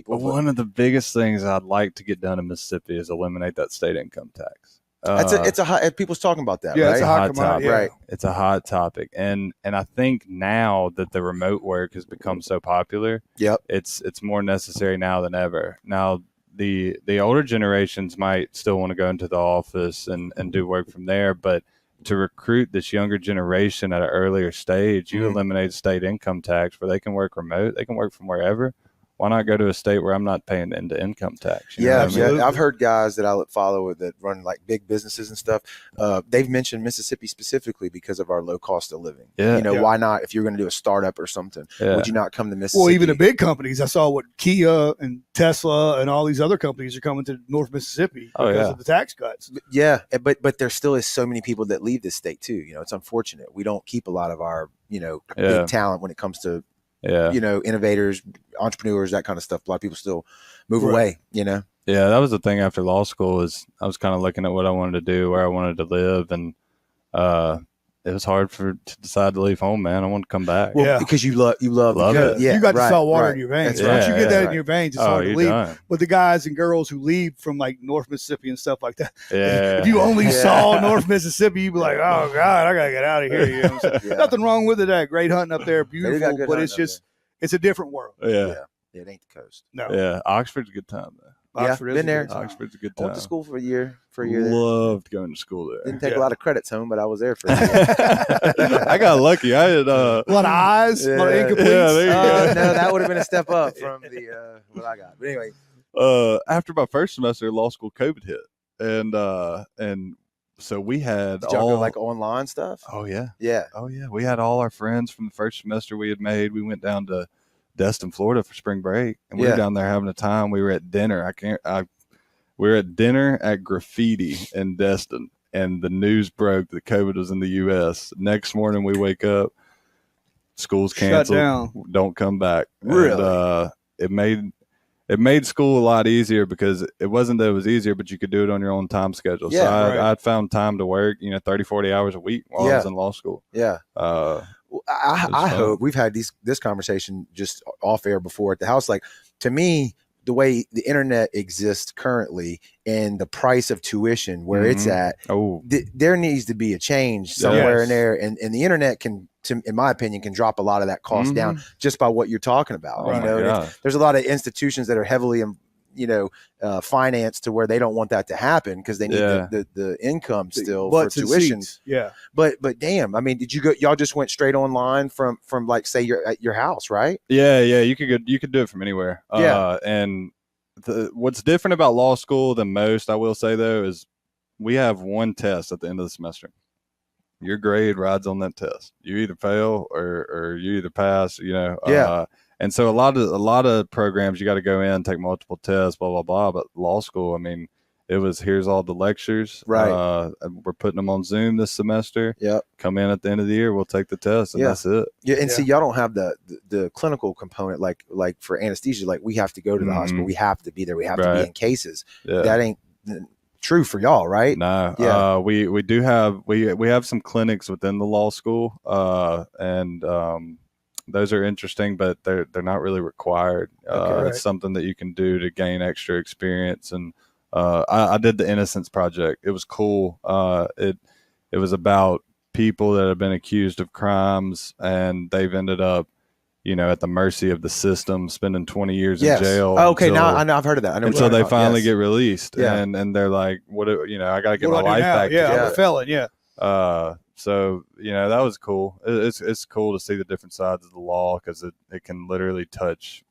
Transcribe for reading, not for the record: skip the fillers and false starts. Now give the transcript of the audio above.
people. One of the biggest things I'd like to get done in Mississippi is eliminate that state income tax. It's a hot. People's talking about that. Yeah, right? it's a hot topic. Right. It's a hot topic, and I think now that the remote work has become so popular, Yep. it's more necessary now than ever. Now the older generations might still want to go into the office and do work from there, but to recruit this younger generation at an earlier stage, you eliminate state income tax where they can work remote, they can work from wherever. Why not go to a state where I'm not paying into income tax? You know what I mean? I've heard guys that I follow that run like big businesses and stuff. They've mentioned Mississippi specifically because of our low cost of living. Yeah. Why not? If you're going to do a startup or something, would you not come to Mississippi? Well, even the big companies. I saw what Kia and Tesla and all these other companies are coming to North Mississippi because of the tax cuts. Yeah, but there still is so many people that leave this state too. It's unfortunate. We don't keep a lot of our big talent when it comes to innovators, entrepreneurs, that kind of stuff. A lot of people still move away, Yeah, that was the thing after law school is I was kind of looking at what I wanted to do, where I wanted to live. And it was hard to decide to leave home, man. I wanted to come back. Well, because you love it. You got the salt water in your veins. Once you get that in your veins, it's hard to leave. Done. But the guys and girls who leave from like North Mississippi and stuff like that, if you only saw North Mississippi, you'd be like, oh God, I got to get out of here. You know what I'm saying? Nothing wrong with it. That great hunting up there, beautiful, but it's just, it's a different world. Yeah, it ain't the coast. No. Yeah, Oxford's a good time, though. Oxford is been there. Oxford's a good I time. went to school for a year. There. Loved going to school there. Didn't take a lot of credits home, but I was there for a year. I got lucky. I had a lot of eyes, a lot of incompletes. there you go. No, that would have been a step up from the what I got. But anyway, after my first semester of law school, COVID hit, and so we had did y'all go like online stuff? Oh yeah. We had all our friends from the first semester we had made. We went down to Destin, Florida for spring break, and we were down there having a time. We were at dinner. We were at dinner at Graffiti in Destin, and the news broke that COVID was in the U.S. Next morning, we wake up, school's canceled. Shut down. Don't come back. Really? And, it made school a lot easier because it wasn't that it was easier, but you could do it on your own time schedule. Yeah, so I'd found time to work, 30, 40 hours a week while I was in law school. Yeah. I hope we've had this conversation just off air before at the house. Like, to me, the way the internet exists currently and the price of tuition where it's at, there needs to be a change somewhere in there. And the internet can, in my opinion, can drop a lot of that cost down just by what you're talking about. There's a lot of institutions that are heavily financed to where they don't want that to happen because they need the income still for tuition. But damn, I mean, did you go? Y'all just went straight online from like say at your house, right? Yeah. You could do it from anywhere. And what's different about law school than most, I will say though, is we have one test at the end of the semester. Your grade rides on that test. You either fail or you either pass. And so a lot of programs you got to go in, take multiple tests, blah blah blah. But law school, I mean, it was here's all the lectures. Right. We're putting them on Zoom this semester. Yep. Come in at the end of the year, we'll take the test, and that's it. Yeah. And see, y'all don't have the clinical component like for anesthesia. Like we have to go to the hospital. We have to be there. We have to be in cases. Yeah. That ain't true for y'all, right? No. Yeah. We do have we have some clinics within the law school, and those are interesting, but they're not really required. It's something that you can do to gain extra experience. And I did the Innocence Project. It was cool. It was about people that have been accused of crimes and they've ended up, at the mercy of the system, spending 20 years in jail. Oh, okay, now I know, I've heard of that. I know until they finally get released, and they're like, "What? I got to get my life back." Yeah, I'm a felon. Yeah. So that was cool. It's cool to see the different sides of the law because it can literally touch